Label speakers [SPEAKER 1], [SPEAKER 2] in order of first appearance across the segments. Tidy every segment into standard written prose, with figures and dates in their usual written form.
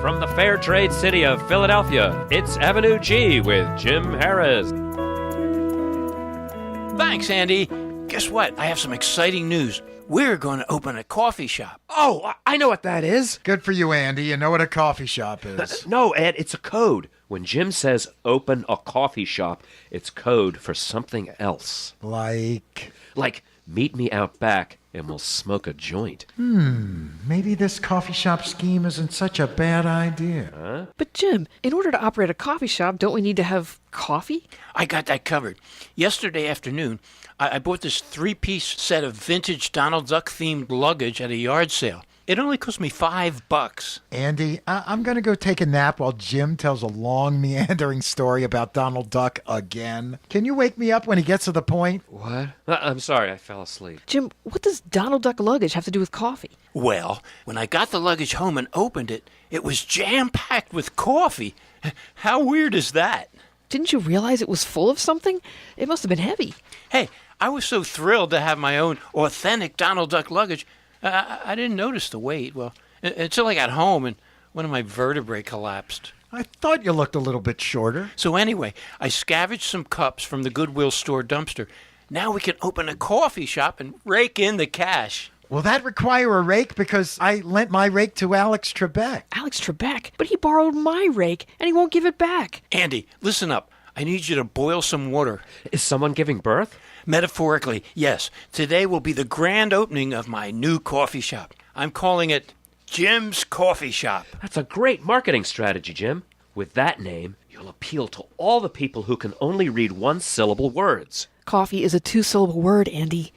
[SPEAKER 1] from the fair trade city of Philadelphia, it's Avenue G with Jim Harris.
[SPEAKER 2] Thanks, Andy. Guess what? I have some exciting news. We're going to open a coffee shop.
[SPEAKER 3] Oh, I know what that is.
[SPEAKER 4] Good for you, Andy. You know what a coffee shop is.
[SPEAKER 1] No, Ed, it's a code. When Jim says open a coffee shop, it's code for something else.
[SPEAKER 4] Like,
[SPEAKER 1] meet me out back and we'll smoke a joint.
[SPEAKER 4] maybe this coffee shop scheme isn't such a bad idea.
[SPEAKER 5] But Jim, in order to operate a coffee shop, don't we need to have coffee?
[SPEAKER 2] I got that covered. Yesterday afternoon, I bought this 3-piece set of vintage Donald Duck-themed luggage at a yard sale. It only cost me $5.
[SPEAKER 4] Andy, I'm going to go take a nap while Jim tells a long, meandering story about Donald Duck again. Can you wake me up when he gets to the point?
[SPEAKER 1] What? I'm sorry, I fell asleep.
[SPEAKER 5] Jim, what does Donald Duck luggage have to do with coffee?
[SPEAKER 2] Well, when I got the luggage home and opened it, it was jam-packed with coffee. How weird is that?
[SPEAKER 5] Didn't you realize it was full of something? It must have been heavy.
[SPEAKER 2] Hey, I was so thrilled to have my own authentic Donald Duck luggage, I didn't notice the weight, until I got home and one of my vertebrae collapsed.
[SPEAKER 4] I thought you looked a little bit shorter.
[SPEAKER 2] So anyway, I scavenged some cups from the Goodwill store dumpster. Now we can open a coffee shop and rake in the cash.
[SPEAKER 4] Will that require a rake? Because I lent my rake to Alex Trebek.
[SPEAKER 5] Alex Trebek? But he borrowed my rake, and he won't give it back.
[SPEAKER 2] Andy, listen up. I need you to boil some water.
[SPEAKER 1] Is someone giving birth?
[SPEAKER 2] Metaphorically, yes. Today will be the grand opening of my new coffee shop. I'm calling it Jim's Coffee Shop.
[SPEAKER 1] That's a great marketing strategy, Jim. With that name, you'll appeal to all the people who can only read one-syllable words.
[SPEAKER 5] Coffee is a 2-syllable word, Andy.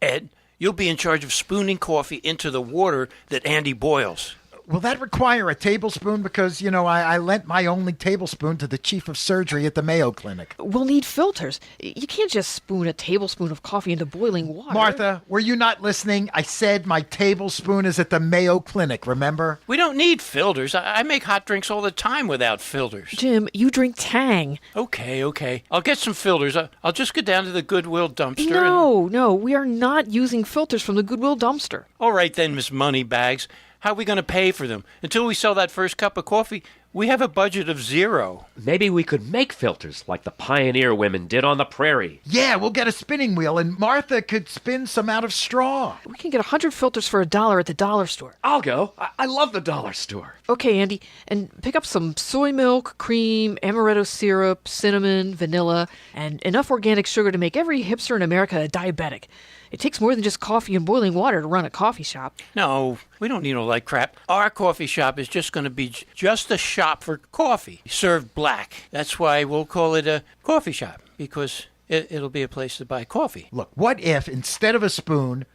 [SPEAKER 2] Ed, you'll be in charge of spooning coffee into the water that Andy boils.
[SPEAKER 4] Will that require a tablespoon? Because, I lent my only tablespoon to the chief of surgery at the Mayo Clinic.
[SPEAKER 5] We'll need filters. You can't just spoon a tablespoon of coffee into boiling water.
[SPEAKER 4] Martha, were you not listening? I said my tablespoon is at the Mayo Clinic, remember?
[SPEAKER 2] We don't need filters. I make hot drinks all the time without filters.
[SPEAKER 5] Jim, you drink Tang.
[SPEAKER 2] Okay. I'll get some filters. I'll just go down to the Goodwill dumpster.
[SPEAKER 5] No, we are not using filters from the Goodwill dumpster.
[SPEAKER 2] All right then, Miss Moneybags. How are we going to pay for them? Until we sell that first cup of coffee, we have a budget of $0.
[SPEAKER 1] Maybe we could make filters like the pioneer women did on the prairie.
[SPEAKER 4] Yeah, we'll get a spinning wheel, and Martha could spin some out of straw.
[SPEAKER 5] We can get 100 filters for $1 at the dollar store.
[SPEAKER 1] I'll go. I love the dollar store.
[SPEAKER 5] Okay, Andy, and pick up some soy milk, cream, amaretto syrup, cinnamon, vanilla, and enough organic sugar to make every hipster in America a diabetic. It takes more than just coffee and boiling water to run a coffee shop.
[SPEAKER 2] No, we don't need all that crap. Our coffee shop is just going to be just a shop for coffee, served black. That's why we'll call it a coffee shop, because it'll be a place to buy coffee.
[SPEAKER 4] Look, what if, instead of a spoon,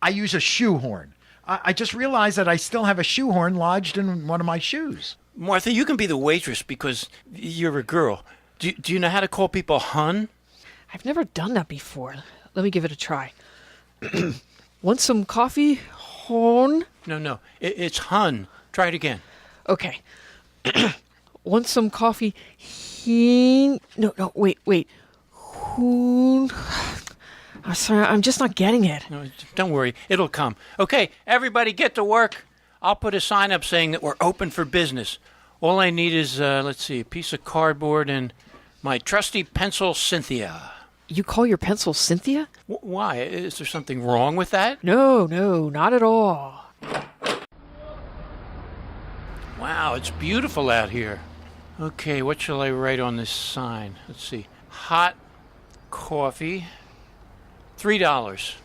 [SPEAKER 4] I use a shoehorn? I just realized that I still have a shoehorn lodged in one of my shoes.
[SPEAKER 2] Martha, you can be the waitress because you're a girl. Do you know how to call people hun?
[SPEAKER 5] I've never done that before. Let me give it a try. Want some coffee, hon?
[SPEAKER 2] No. It's hun. Try it again.
[SPEAKER 5] Okay. Want some coffee, hin? No, wait. Hoon? I'm sorry, I'm just not getting it.
[SPEAKER 2] No, don't worry. It'll come. Okay, everybody get to work. I'll put a sign up saying that we're open for business. All I need is, a piece of cardboard and my trusty pencil, Cynthia.
[SPEAKER 5] You call your pencil Cynthia?
[SPEAKER 2] Why? Is there something wrong with that?
[SPEAKER 5] No, not at all.
[SPEAKER 2] Wow, it's beautiful out here. Okay, what shall I write on this sign? Let's see. Hot coffee, $3.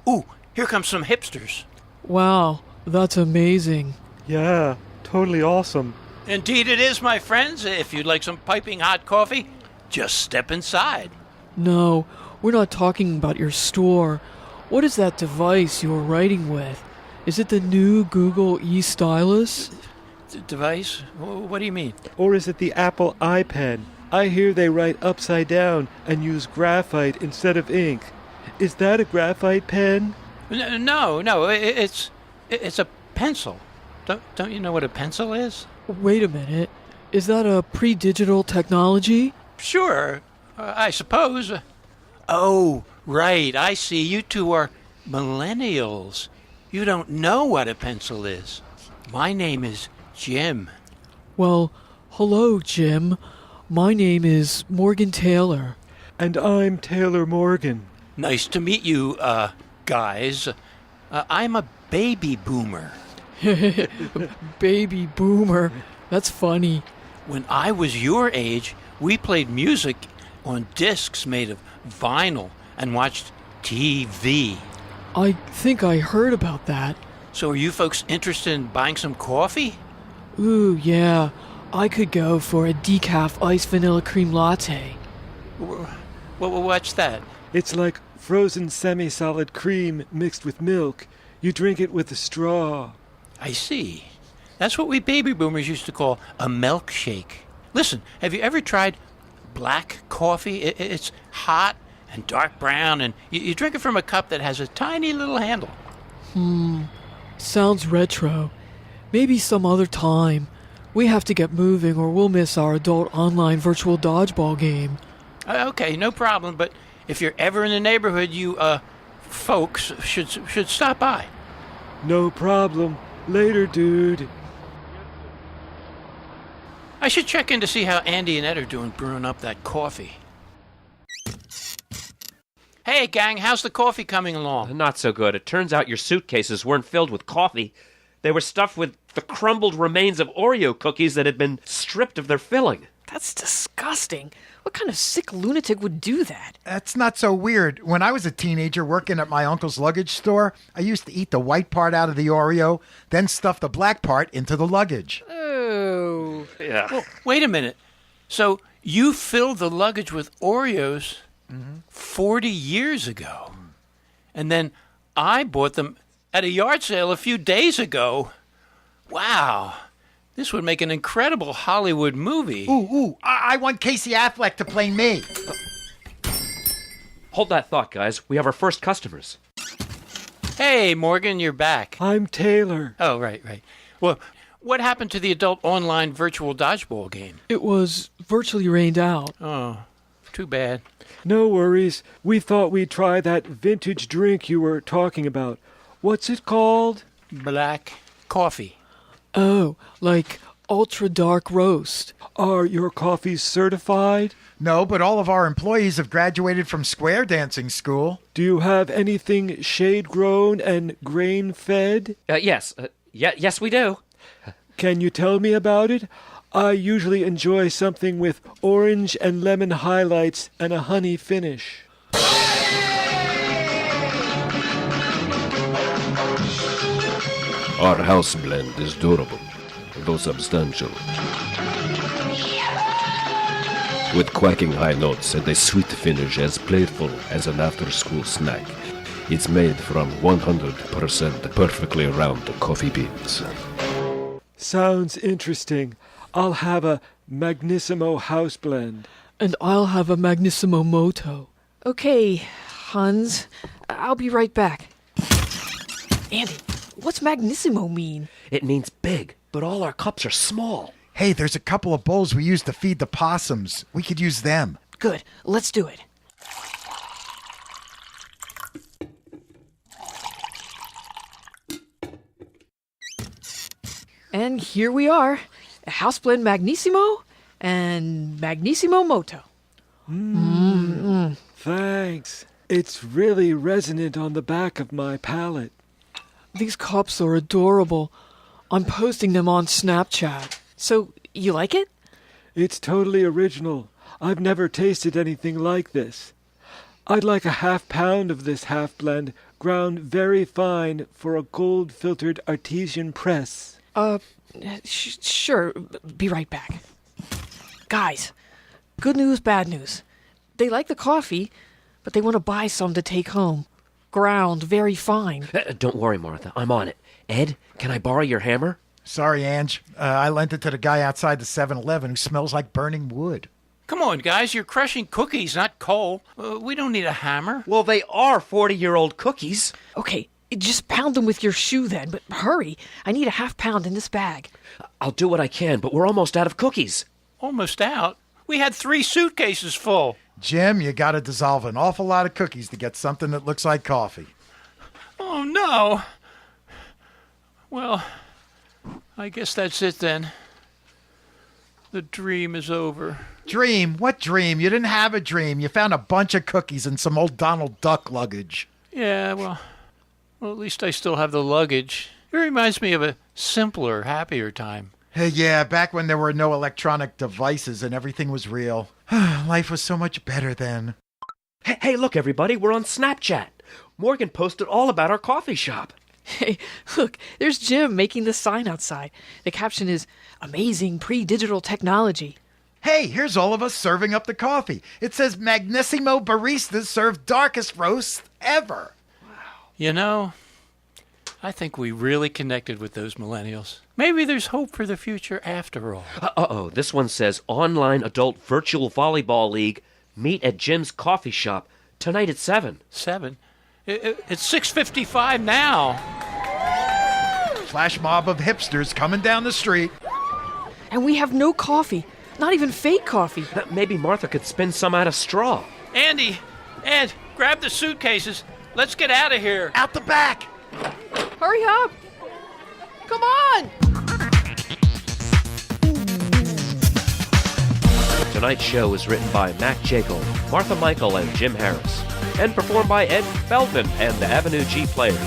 [SPEAKER 2] Ooh, here come some hipsters.
[SPEAKER 5] Wow, that's amazing.
[SPEAKER 6] Yeah, totally awesome.
[SPEAKER 2] Indeed it is, my friends. If you'd like some piping hot coffee, just step inside.
[SPEAKER 5] No, we're not talking about your store. What is that device you're writing with? Is it the new Google e-stylus?
[SPEAKER 2] Device? What do you mean?
[SPEAKER 6] Or is it the Apple iPen? I hear they write upside down and use graphite instead of ink. Is that a graphite pen?
[SPEAKER 2] No, it's a pencil. Don't you know what a pencil is?
[SPEAKER 5] Wait a minute. Is that a pre-digital technology?
[SPEAKER 2] Sure, I suppose. Oh, right, I see. You two are millennials. You don't know what a pencil is. My name is Jim.
[SPEAKER 5] Well, hello, Jim. My name is Morgan Taylor.
[SPEAKER 6] And I'm Taylor Morgan.
[SPEAKER 2] Nice to meet you, guys. I'm a baby boomer.
[SPEAKER 5] Baby boomer. That's funny.
[SPEAKER 2] When I was your age, we played music on discs made of vinyl and watched TV.
[SPEAKER 5] I think I heard about that.
[SPEAKER 2] So are you folks interested in buying some coffee?
[SPEAKER 5] Ooh, yeah. I could go for a decaf iced vanilla cream latte.
[SPEAKER 2] What's that?
[SPEAKER 6] It's like frozen semi-solid cream mixed with milk. You drink it with a straw.
[SPEAKER 2] I see. That's what we baby boomers used to call a milkshake. Listen, have you ever tried black coffee? It's hot and dark brown, and you drink it from a cup that has a tiny little handle.
[SPEAKER 5] Sounds retro. Maybe some other time. We have to get moving or we'll miss our adult online virtual dodgeball game.
[SPEAKER 2] Okay, no problem, but if you're ever in the neighborhood, you, folks should stop by.
[SPEAKER 6] No problem. Later, dude.
[SPEAKER 2] I should check in to see how Andy and Ed are doing brewing up that coffee. Hey, gang, how's the coffee coming along?
[SPEAKER 1] Not so good. It turns out your suitcases weren't filled with coffee. They were stuffed with the crumbled remains of Oreo cookies that had been stripped of their filling.
[SPEAKER 5] That's disgusting. What kind of sick lunatic would do that?
[SPEAKER 4] That's not so weird. When I was a teenager working at my uncle's luggage store, I used to eat the white part out of the Oreo, then stuff the black part into the luggage.
[SPEAKER 5] Oh.
[SPEAKER 1] Yeah.
[SPEAKER 2] Well, wait a minute. So you filled the luggage with Oreos 40 years ago, and then I bought them at a yard sale a few days ago. Wow. This would make an incredible Hollywood movie.
[SPEAKER 4] Ooh, I want Casey Affleck to play me.
[SPEAKER 1] Hold that thought, guys. We have our first customers.
[SPEAKER 2] Hey, Morgan, you're back.
[SPEAKER 6] I'm Taylor.
[SPEAKER 2] Oh, right. Well, what happened to the adult online virtual dodgeball game?
[SPEAKER 5] It was virtually rained out.
[SPEAKER 2] Oh, too bad.
[SPEAKER 6] No worries. We thought we'd try that vintage drink you were talking about. What's it called?
[SPEAKER 2] Black coffee.
[SPEAKER 5] Oh, like ultra dark roast.
[SPEAKER 6] Are your coffees certified?
[SPEAKER 4] No, but all of our employees have graduated from square dancing school.
[SPEAKER 6] Do you have anything shade-grown and grain-fed?
[SPEAKER 1] Yes. Yes, we do.
[SPEAKER 6] Can you tell me about it? I usually enjoy something with orange and lemon highlights and a honey finish.
[SPEAKER 7] Our house blend is durable, though substantial. With quacking high notes and a sweet finish as playful as an after-school snack. It's made from 100% perfectly round coffee beans.
[SPEAKER 6] Sounds interesting. I'll have a Magnissimo house blend.
[SPEAKER 5] And I'll have a Magnissimo Moto. Okay, Hans. I'll be right back. Andy, what's Magnissimo mean?
[SPEAKER 1] It means big, but all our cups are small.
[SPEAKER 4] Hey, there's a couple of bowls we use to feed the possums. We could use them.
[SPEAKER 5] Good, let's do it. And here we are. A house blend Magnissimo and Magnissimo Moto.
[SPEAKER 6] Thanks. It's really resonant on the back of my palate.
[SPEAKER 5] These cups are adorable. I'm posting them on Snapchat. So, you like it?
[SPEAKER 6] It's totally original. I've never tasted anything like this. I'd like a half-pound of this half-blend, ground very fine for a gold-filtered artesian press.
[SPEAKER 5] Sure. Be right back. Guys, good news, bad news. They like the coffee, but they want to buy some to take home. Ground very fine.
[SPEAKER 1] Don't worry, Martha. I'm on it. Ed, can I borrow your hammer?
[SPEAKER 4] Sorry, Ange. I lent it to the guy outside the 7-Eleven who smells like burning wood.
[SPEAKER 2] Come on, guys, you're crushing cookies, not coal. We don't need a hammer.
[SPEAKER 1] Well, they are 40-year-old cookies.
[SPEAKER 5] Okay, just pound them with your shoe then, but hurry. I need a half pound in this bag.
[SPEAKER 1] I'll do what I can, but we're almost out of cookies.
[SPEAKER 2] Almost out. We had 3 suitcases full.
[SPEAKER 4] Jim, you gotta dissolve an awful lot of cookies to get something that looks like coffee.
[SPEAKER 2] Oh, no. Well, I guess that's it then. The dream is over.
[SPEAKER 4] Dream? What dream? You didn't have a dream. You found a bunch of cookies and some old Donald Duck luggage.
[SPEAKER 2] Yeah, well, at least I still have the luggage. It reminds me of a simpler, happier time.
[SPEAKER 4] Yeah, back when there were no electronic devices and everything was real. Life was so much better then.
[SPEAKER 1] Hey, look, everybody, we're on Snapchat. Morgan posted all about our coffee shop.
[SPEAKER 5] Hey, look, there's Jim making the sign outside. The caption is, Amazing Pre-Digital Technology.
[SPEAKER 4] Hey, here's all of us serving up the coffee. It says Magnissimo Baristas serve darkest roasts ever.
[SPEAKER 2] You know, I think we really connected with those millennials. Maybe there's hope for the future after all.
[SPEAKER 1] Uh-oh, this one says Online Adult Virtual Volleyball League. Meet at Jim's coffee shop tonight at 7.
[SPEAKER 2] 7? It's 6:55 now.
[SPEAKER 4] Flash mob of hipsters coming down the street.
[SPEAKER 5] And we have no coffee. Not even fake coffee.
[SPEAKER 1] Maybe Martha could spin some out of straw.
[SPEAKER 2] Andy, Ed, grab the suitcases. Let's get out of here.
[SPEAKER 4] Out the back.
[SPEAKER 5] Hurry up. Come on.
[SPEAKER 1] Tonight's show was written by Mac Jekyll, Martha Michael, and Jim Harris, and performed by Ed Feldman and the Avenue G Players.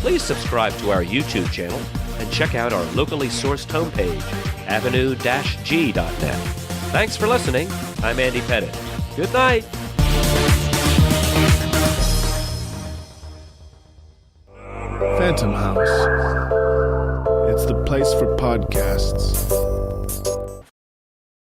[SPEAKER 1] Please subscribe to our YouTube channel and check out our locally sourced homepage, avenue-g.net. Thanks for listening. I'm Andy Pettit. Good night.
[SPEAKER 8] Phantom House. It's the place for podcasts.